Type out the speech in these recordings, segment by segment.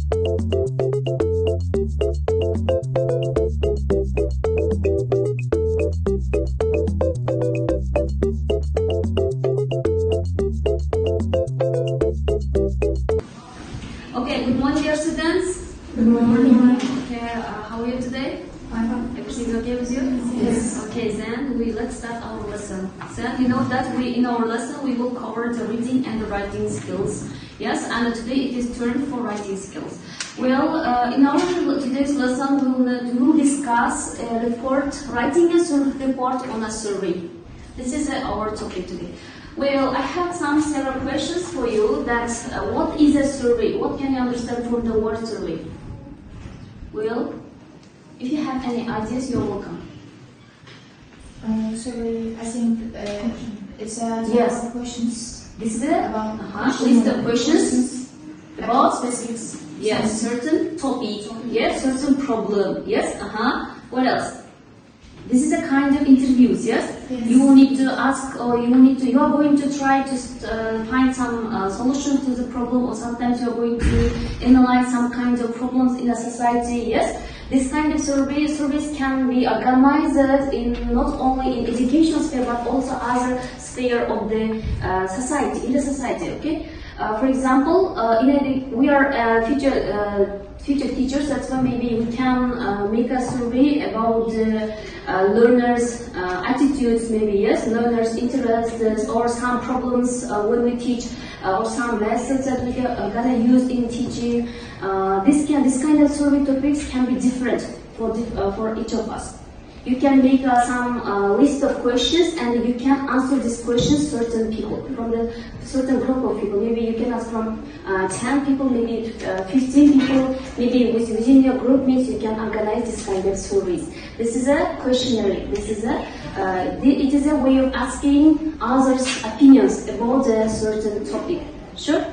Okay, good morning, dear students. Good morning. Okay, how are you today? I'm Everything's okay with you? Yes. Okay, then let's start our lesson. Then you know that in our lesson we will cover the reading and the writing skills. Yes, and today it is turn for writing skills. Well, in our today's lesson we will discuss a report, writing a report on a survey. This is our topic today. Well, I have several questions for you. That what is a survey? What can you understand from the word survey? Well, if you have any ideas, you're welcome. Sorry, I think it's a Yes. lot of questions This is about list of questions about specifics. yes, certain topic, yes, certain problem, yes, What else? This is a kind of interviews, yes? Yes. You will need to ask, or you are going to try to find some solution to the problem, or sometimes you are going to analyze some kind of problems in a society, yes? This kind of surveys can be organized in not only in educational sphere but also other sphere of the society, okay? For example, we are future teachers, that's why maybe we can make a survey about learners' attitudes, maybe, yes, learners' interests, or some problems when we teach, or some methods that we are gonna use in teaching. This kind of survey topics can be different for each of us. You can make some list of questions, and you can answer these questions certain people from the certain group of people. Maybe you can ask from 10 people, maybe 15 people. Maybe within your group means you can organize this kind of surveys. This is a questionnaire. It is a way of asking others' opinions about a certain topic. Sure.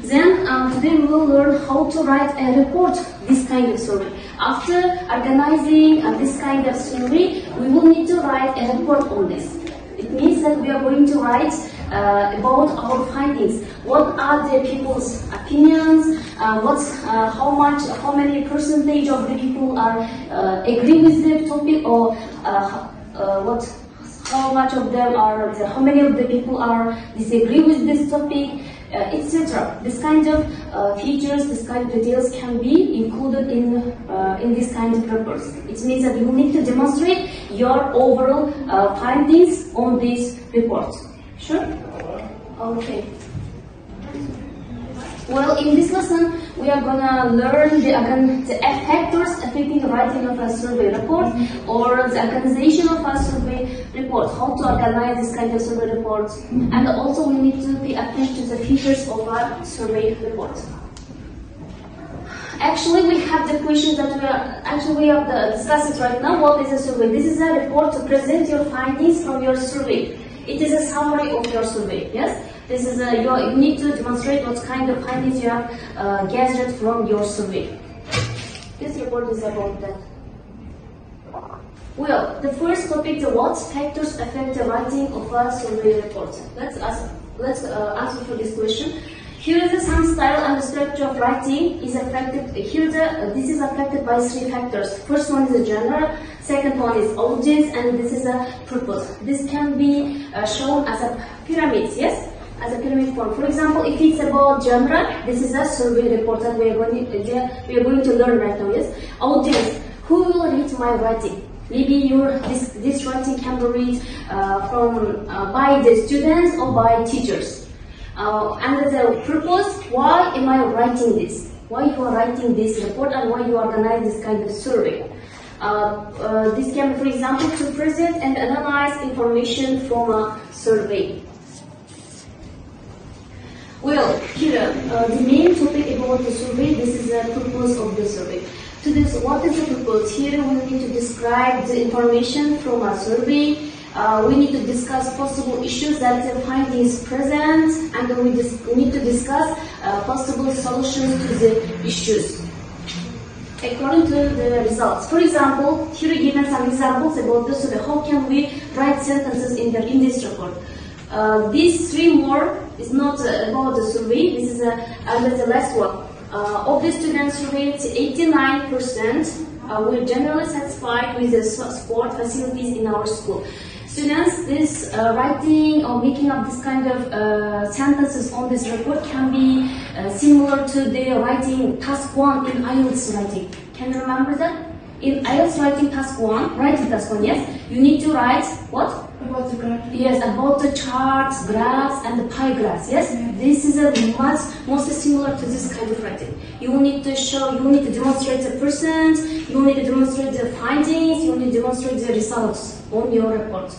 Then today we will learn how to write a report, this kind of survey. After organizing this kind of survey, we will need to write a report on this. It means that we are going to write about our findings. What are the people's opinions? How many percentage of the people are agree with the topic, or how much of them are? How many of the people are disagree with this topic? Etc. This kind of features, this kind of details can be included in this kind of reports. It means that you need to demonstrate your overall findings on this report. Sure? Okay. Well, in this lesson, we are gonna learn the factors affecting the writing of a survey report, or the organization of a survey report, how to organize this kind of survey reports, and also we need to pay attention to the features of a survey report. Actually, we have the questions that we are discussing right now. What is a survey? This is a report to present your findings from your survey. It is a summary of your survey. Yes. This is you need to demonstrate what kind of findings you have gathered from your survey. This report is about that. Well, the first topic, what factors affect the writing of a survey report? Let's answer for this question. Here is some style and structure of writing is affected. This is affected by three factors. First one is the genre, second one is audience, and this is a purpose. This can be shown as a pyramid, yes? As a pyramid form. For example, if it's about genre, this is a survey report that we are going to learn right now. Yes, audience. Who will read my writing? Maybe this writing can be read by the students or by teachers. And the purpose. Why am I writing this? Why you are writing this report, and why you organize this kind of survey? This can be, for example, to present and analyze information from a survey. Well, here, the main topic about the survey, this is the purpose of the survey. To this, what is the purpose? Here we need to describe the information from a survey. We need to discuss possible issues that the findings present, and we need to discuss possible solutions to the issues according to the results. For example, here we given some examples about the survey. How can we write sentences in this report? These three more is not about the survey. This is under the last one. Of the students surveyed, 89% were generally satisfied with the sport facilities in our school. Students, this writing or making up this kind of sentences on this report can be similar to the writing task 1 in IELTS writing. Can you remember that? In IELTS writing task 1, yes, you need to write what? About the graph. Yes, about the charts, graphs, and the pie graphs. Yes, this is a most similar to this kind of writing. You will need to show, you will need to demonstrate the percent, you will need to demonstrate the findings, you will need to demonstrate the results on your report.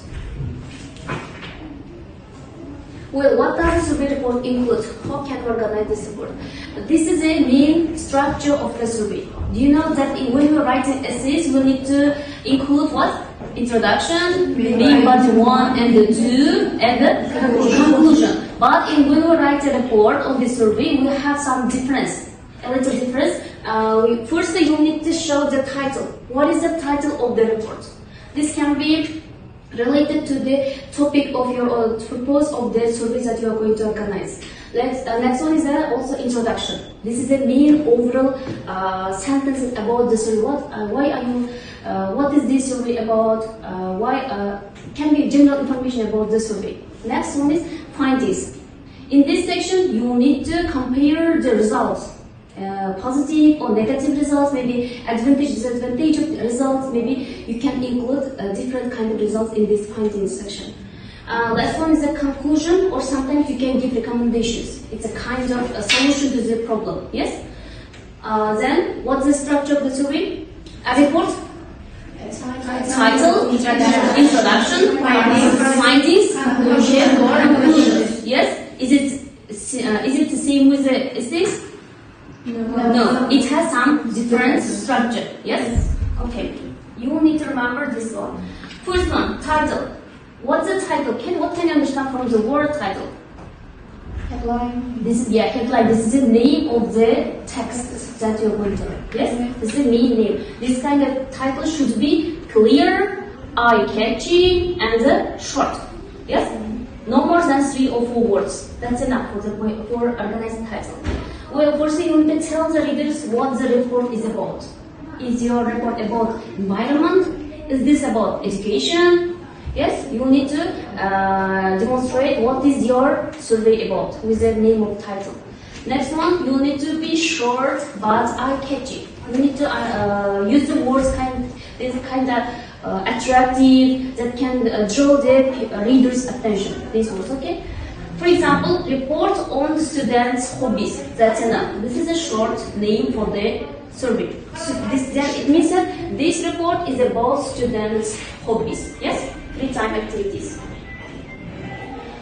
Well, what does the survey report include? How can we organize this report? This is a main structure of the survey. Do you know that when we're writing essays, we need to include what? Introduction, main body 1 and 2, and the conclusion. But when we write a report on this survey, we have some difference, a little difference. First, you need to show the title. What is the title of the report? This can be related to the topic of your purpose of the survey that you are going to organize. Next one is also introduction. This is the main overall sentence about the survey. What is this survey about? Can be general information about the survey. Next one is findings. In this section, you need to compare the results. Positive or negative results, maybe advantage, disadvantage of the results, maybe you can include different kind of results in this findings section. Last one is a conclusion, or sometimes you can give recommendations. It's a kind of a solution to the problem, yes? Then, what's the structure of the survey? A report? Title, introduction, findings, conclusion. Yes? Is it the same with the essays? No, it has some different structure. Yes? Okay. You will need to remember this one. First one, title. What's the title? What can you understand from the word title? Headline. This is headline. This is the name of the text that you're going to write. Yes? This is the main name. This kind of title should be clear, eye-catchy, and short. Yes? No more than 3 or 4 words. That's enough for organizing title. Well, first you need to tell the readers what the report is about. Is your report about environment? Is this about education? Yes, you need to demonstrate what is your survey about with the name of title. Next one, you need to be short but eye-catchy. You need to use the words kind of attractive that can draw the reader's attention. These words, okay? For example, report on the students' hobbies. That's enough. This is a short name for the survey. So it means that this report is about students' hobbies. Yes? Free time activities.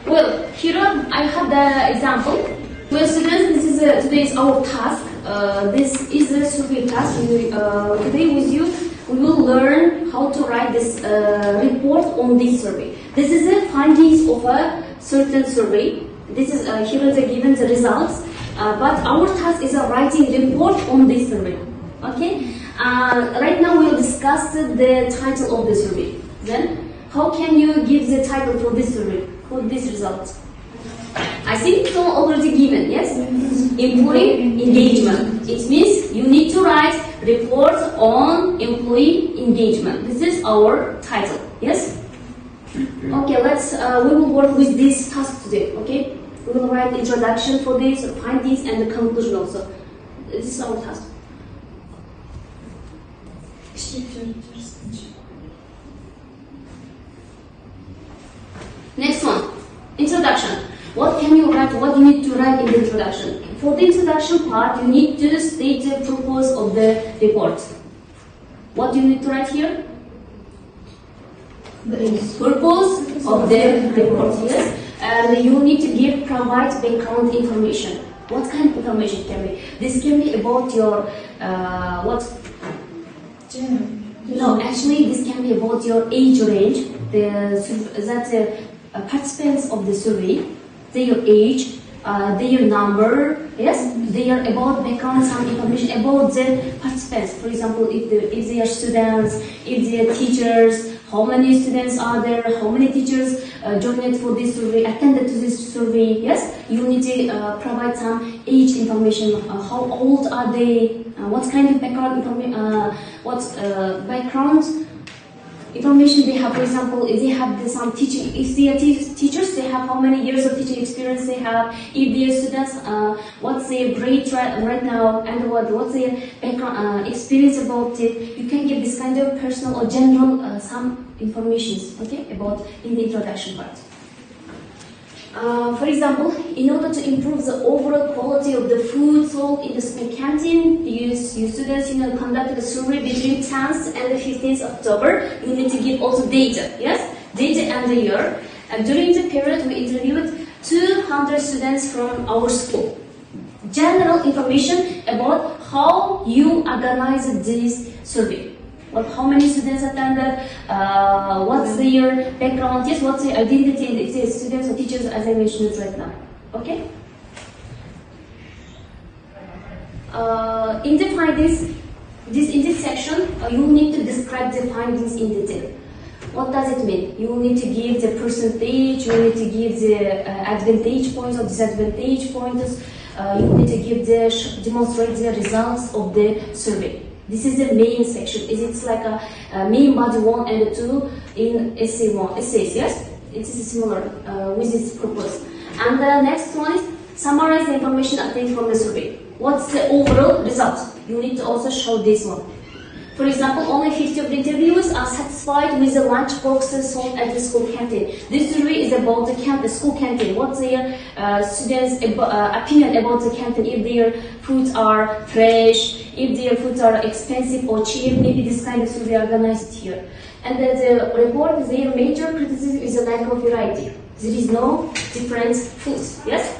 Well, here I have the example. Well, students, this is today is our task. This is the survey task. Today with you, we will learn how to write this report on this survey. This is the findings of a certain survey. This is here is given the results, but our task is writing report on this survey. Okay. Right now we'll discuss the title of the survey. Then, how can you give the title for this survey, for this result? I think it's already given. Yes. Employee engagement. It means you need to write report on employee engagement. This is our title. Yes. Okay, we will work with this task today, okay? We will write introduction for this, findings, and the conclusion also. This is our task. Next one, introduction. What can you write, what you need to write in the introduction? For the introduction part, you need to state the purpose of the report. What do you need to write here? The purpose of the report, yes? And you need to provide background information. What kind of information can be? This can be about your, what? Gender. No, actually this can be about your age range, participants of the survey, their age, their number, yes? They are about background, some information about the participants. For example, if they are students, if they are teachers, how many students are there, how many teachers joined for this survey, attended to this survey. Yes, you need to provide some age information. How old are they? What kind of background information they have. For example, if they have some teaching, if they are teachers, they have how many years of teaching experience they have. If they are students, what's their grade right now, and what's their background experience about it. You can give this kind of personal or general some information, okay, about in the introduction part. For example, in order to improve the overall quality of the food sold in the school canteen, you students conducted a survey between 10th and the 15th October. You need to give also data, yes? Data and the year. And during the period, we interviewed 200 students from our school. General information about how you organized this survey. How many students attended, what's their background, yes, what's their identity, and if they're students or teachers, as I mentioned right now. Okay? In the findings, in this section, you need to describe the findings in detail. What does it mean? You need to give the percentage, you need to give the advantage points or disadvantage points, you need to give demonstrate the results of the survey. This is the main section. It's like a main body 1 and 2 in essay 1. Essays, yes? It is similar with its purpose. And the next one is summarize the information obtained from the survey. What's the overall result? You need to also show this one. For example, only 50 of the interviewers are satisfied with the lunch boxes sold at the school canteen. This survey is about the school canteen. What's their students' opinion about the canteen? If their foods are fresh, if their foods are expensive or cheap, maybe this kind of survey organized here. And the report, their major criticism is a lack of variety. There is no different foods. Yes.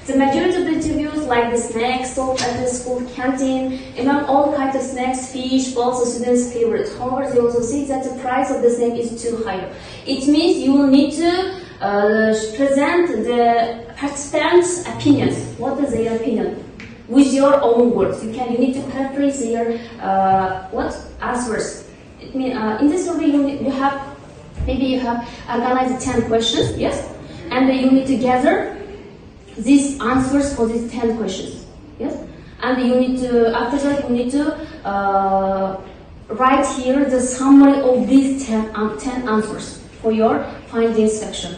The majority of the interviews like the snacks sold at the school canteen, among all kinds of snacks, fish, balls are students' favorites. However, they also say that the price of the snack is too high. It means you will need to present the participants' opinions. What is their opinion? With your own words. You need to paraphrase their answers. It means in this survey you have analyzed 10 questions, yes, and you need to gather these answers for these 10 questions, yes? And you need to, after that, you need to write here the summary of these 10 answers for your findings section.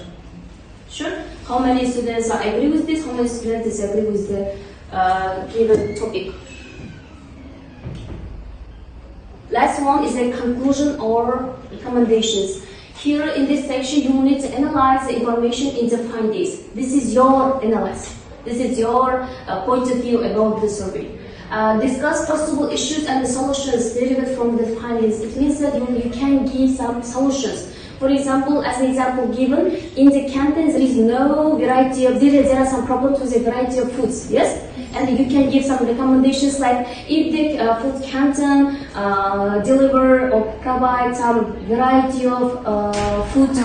Sure? How many students are agree with this? How many students disagree with the given topic? Last one is a conclusion or recommendations. Here in this section, you need to analyze the information in the findings. This is your analysis. This is your point of view about the survey. Discuss possible issues and the solutions derived from the findings. It means that you can give some solutions. For example, as an example given, in the canteen there is no variety of, there are some problems with a variety of foods, yes? And you can give some recommendations like if the food canteen deliver or provide some variety of food.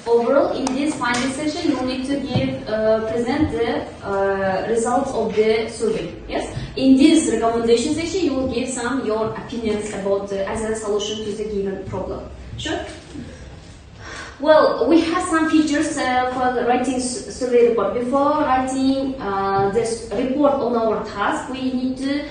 Overall, in this finding section, you need to present the results of the survey. Yes. In this recommendation section, you will give your opinions about as a solution to the given problem. Sure. Well, we have some features for the writing survey report. Before writing this report on our task, we need to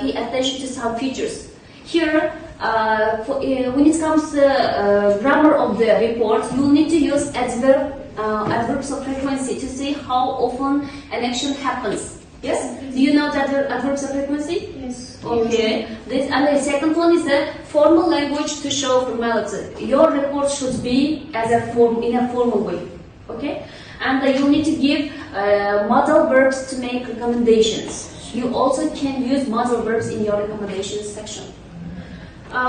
pay attention to some features. Here, when it comes to grammar of the report, you need to use adverbs of frequency to say how often an action happens. Yes? Do you know that adverbs of frequency? Yes. Okay. And the second one is the formal language to show formality. Your report should be in a formal way. Okay? And you need to give modal verbs to make recommendations. You also can use modal verbs in your recommendations section.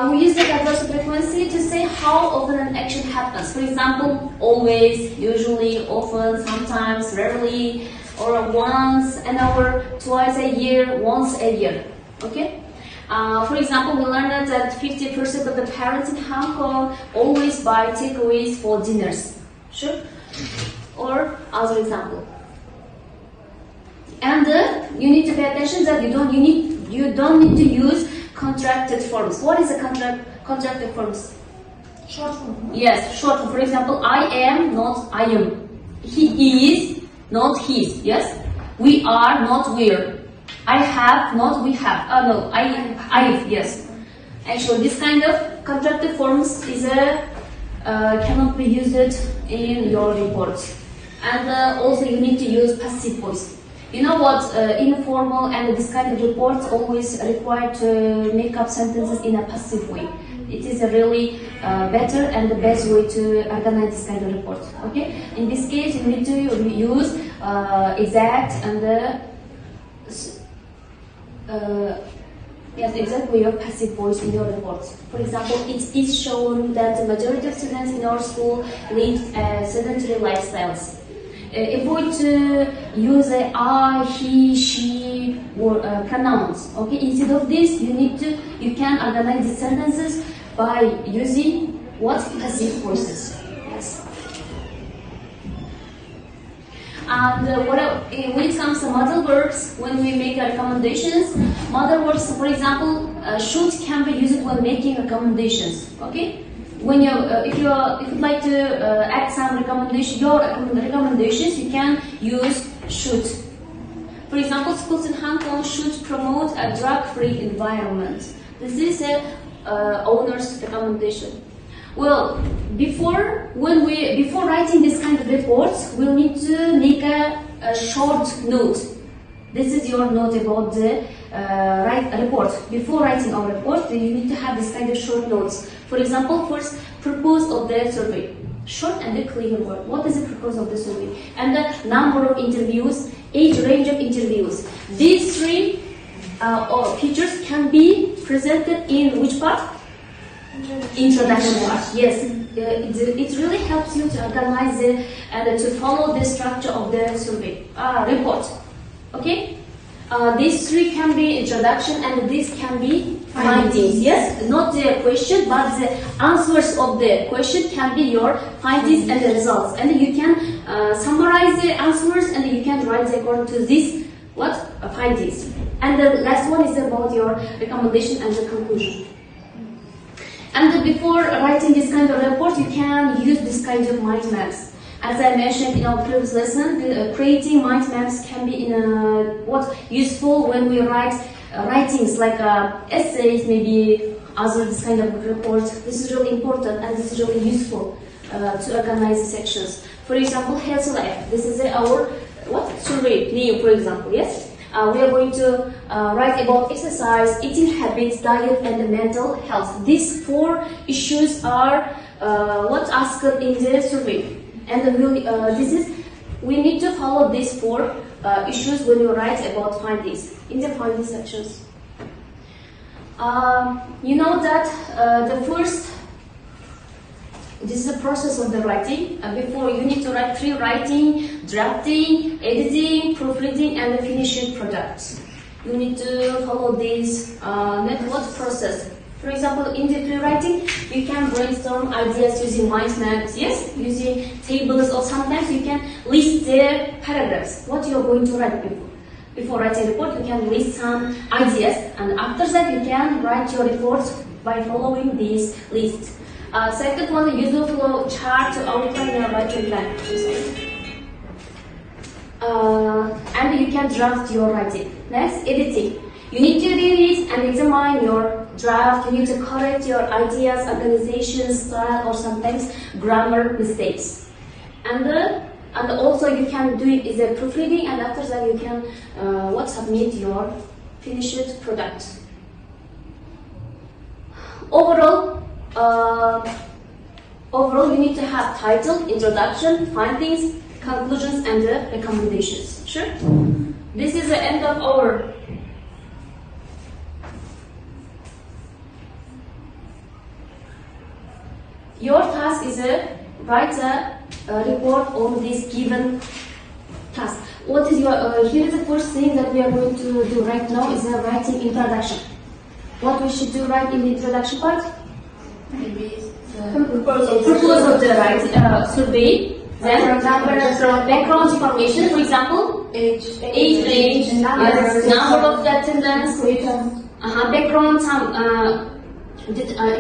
We use the adverbs of frequency to say how often an action happens. For example, always, usually, often, sometimes, rarely, or once an hour, twice a year, once a year. Okay? For example, we learned that 50% of the parents in Hong Kong always buy takeaways for dinners. Sure? Or other example. And you need to pay attention that you don't need to use contracted forms. What is a contracted forms? Short form. Yes, short. For example, I am, not I am. He is, not his. Yes. We are, not we're. I have, not we have. No, I. Yes. Actually, this kind of contractive forms is cannot be used in your report. And also, you need to use passive voice. You know what? Informal and this kind of reports always require to make up sentences in a passive way. It is a really better and the best way to organize this kind of report. Okay. In this case, you need to use exact and yes, exact way of passive voice in your reports. For example, it is shown that the majority of students in our school live sedentary lifestyles. Avoid to use a I, he, she pronouns. Okay, instead of this, you can organize the sentences by using what passive voices. Yes. And when it comes to model verbs, when we make recommendations, model verbs, for example, should can be used when making recommendations. Okay. When if you'd like to add some recommendations, you can use should. For example, schools in Hong Kong should promote a drug-free environment. This is a owner's recommendation. Well, before writing this kind of reports, we'll need to make a short note. This is your note about the report. Before writing our report, you need to have this kind of short notes. For example, first, purpose of the survey. Short and a clear word. What is the purpose of the survey? And the number of interviews, age range of interviews. These three features can be presented in which part? Introduction part. Yes. It really helps you to organize it and to follow the structure of the survey report. Okay? These three can be introduction and this can be findings. Yes, not the question, but the answers of the question can be your findings and the results. And you can summarize the answers and you can write according to this findings. And the last one is about your recommendation and the conclusion. And before writing this kind of report, you can use this kind of mind maps. As I mentioned in our previous lesson, creating mind maps can be useful when we write writings like essays, maybe other this kind of reports. This is really important and this is really useful to organize the sections. For example, health life. This is our survey name, for example. Yes, we are going to write about exercise, eating habits, diet, and mental health. These four issues are asked in the survey. And we need to follow these four issues when you write about findings in the findings sections. You know that this is the process of the writing. Before you need to write pre-writing, drafting, editing, proofreading, and the finished product. You need to follow this process. For example, in the pre-writing, you can brainstorm ideas using mind maps, yes, using tables, or sometimes you can list the paragraphs, what you are going to write before. Before writing a report, you can list some ideas, and after that, you can write your report by following this list. Second one, use the flow chart to outline your writing plan. And you can draft your writing. Next, editing. You need to read it and examine your draft. You need to correct your ideas, organization, style, or sometimes grammar mistakes. And also you can do it as a proofreading, and after that you can submit your finished product. Overall, you need to have title, introduction, findings, conclusions, and recommendations. Sure. This is the end of our. Your task is to write a report on this given task. What is your? Here is the first thing that we are going to do right now is a writing introduction. What we should do right in the introduction part? Maybe the purpose of the survey. Then background information, for example, age range, number of attendance, background,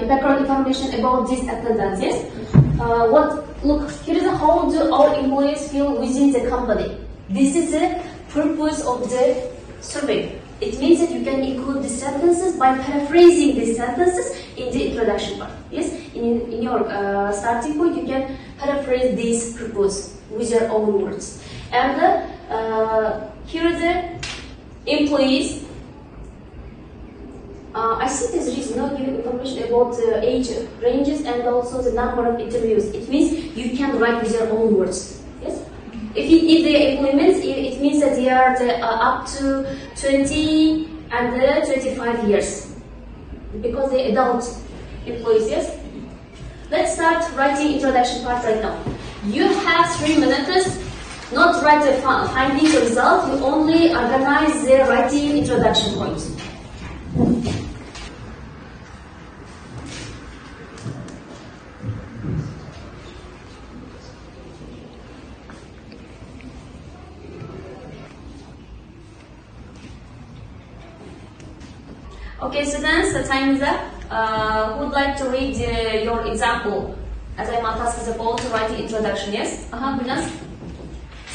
background information about this attendance. Yes. Look, here is how do our employees feel within the company. This is the purpose of the survey. It means that you can include the sentences by paraphrasing these sentences in the introduction part. Yes, in your starting point, you can paraphrase this purpose with your own words. And here are the employees. I think there is no giving information about the age ranges and also the number of interviews. It means you can write with your own words. Yes. If the employment, it means that they are up to 20 and 25 years because they adult employees. Yes. Let's start writing introduction part right now. You have 3 minutes. Not write the findings or result. You only organize the writing introduction point. Okay, students, the time is up. Who would like to read your example? As my task is about to write the introduction, yes? Gülnaz?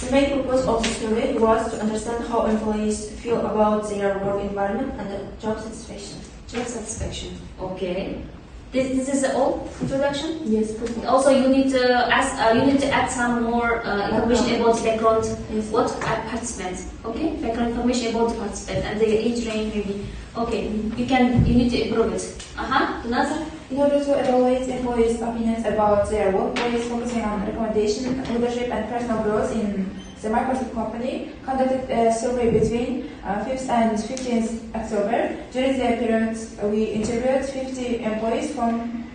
The main purpose of the survey was to understand how employees feel about their work environment and the job satisfaction. Job satisfaction. Okay. This is all introduction. Yes. Also, you need to add some more information about the background. Yes. What participants? Okay, background information about the participant and the age range maybe. Okay, you need to improve it. Another. In order to evaluate employees' opinions about their workplace, focusing on recommendation, leadership, and personal growth in the Microsoft company, conducted a survey between 5th and 15th October. During the period, we interviewed 50 employees from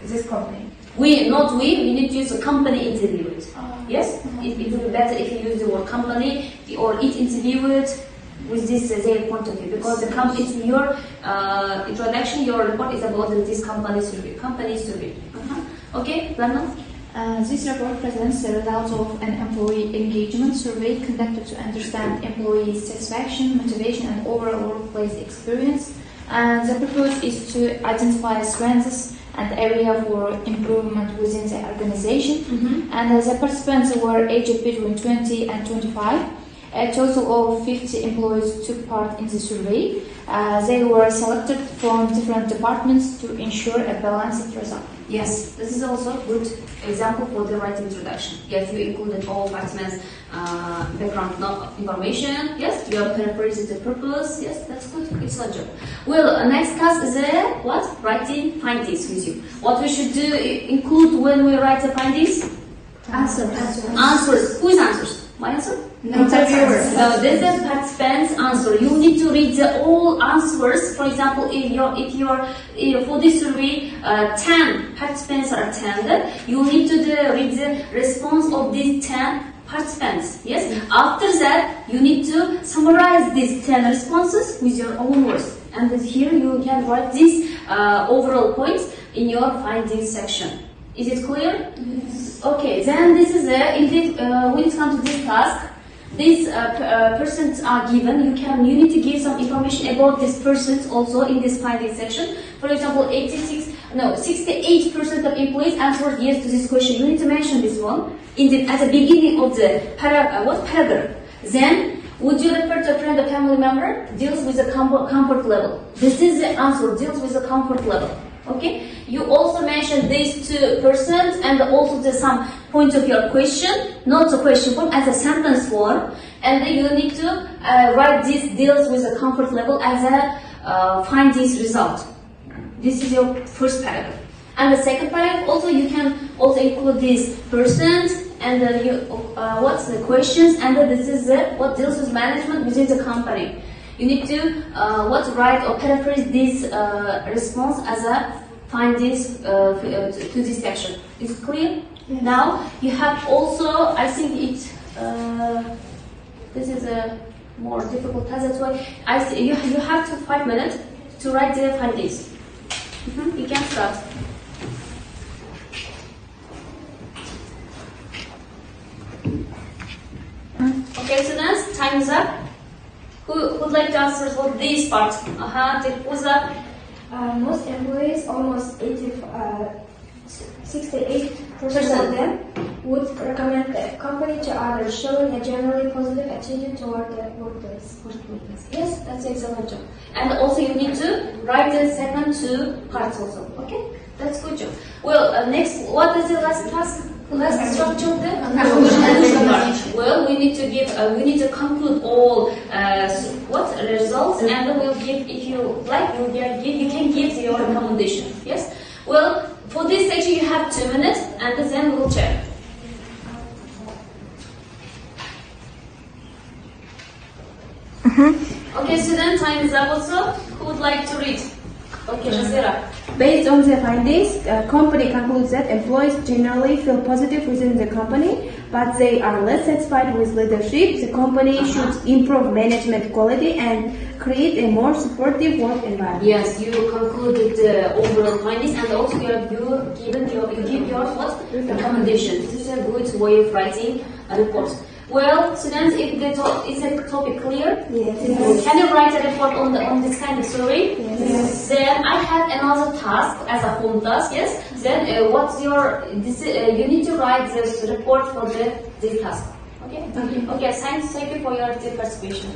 this company. We need to use a company interviewed. Yes? It would be better if you use the word company or it interviewed with this their point of view, because the company in your introduction, your report is about this company survey. Okay, Lana? This report presents the results of an employee engagement survey conducted to understand employee satisfaction, motivation, and overall workplace experience. And the purpose is to identify strengths and area for improvement within the organization. And the participants were aged between 20 and 25. A total of 50 employees took part in the survey. They were selected from different departments to ensure a balanced result. Yes, this is also a good example for the right introduction. Yes, you included all participants' background information. Yes, you have paraphrased the purpose. Yes, that's good. It's a job. Well, next task is what? Writing findings with you. What we should do include when we write the findings? Answers. Who is answers? My answer? Interviewers. No, this is participants' answer. You need to read all answers. For example, if for this survey, 10 participants are attended, you need to read the response of these 10 participants. Yes. After that, you need to summarize these 10 responses with your own words. And here you can write these overall points in your findings section. Is it clear? Yes. Okay, then this is when it comes to this task, these persons are given. You need to give some information about this persons also in this finding section. For example, 68% of employees answered yes to this question. You need to mention this one at the beginning of the paragraph. Then, would you refer to a friend or family member? Deals with the comfort level. This is the answer. Deals with the comfort level. Okay. You also mention these 2 persons and also some point of your question, not a question form, as a sentence form. And then you need to write this deals with the comfort level as a findings result. This is your first paragraph. And the second paragraph also you can also include these persons and what's the questions, and this is what deals with management within the company. You need to write or paraphrase this response as a findings to this section. Is it clear? Yes. Now you have also, I think this is a more difficult task. That's why you have 5 minutes to write the findings. You can start. Okay, students, time is up. Who would like to answer for this part? Who's up? Most employees, almost 68% of them, would recommend the company to others, showing a generally positive attitude toward the workplace. Yes, that's excellent job. And also you need to write the second two parts also. Okay, that's good job. Well, next, what is the last task? Last structure of the conclusion part. Well, we need to give, we need to conclude all results, and we'll give, if you like, you can give your recommendation. Yes. Well, for this section you have 2 minutes, and then we'll check. Okay, student, time is up also. Who would like to read? Okay, Shazira. Based on the findings, the company concludes that employees generally feel positive within the company, but they are less satisfied with leadership. The company should improve management quality and create a more supportive work environment. Yes, you concluded the overall findings, and also you give your what? Recommendation. This is a good way of writing a report. Well, students, if is the topic clear? Yes. Can you write a report on this kind of story? Yes. Then I have another task as a home task. Yes. Then what's your you need to write this report for this task. Okay. Okay. Thank you for your participation.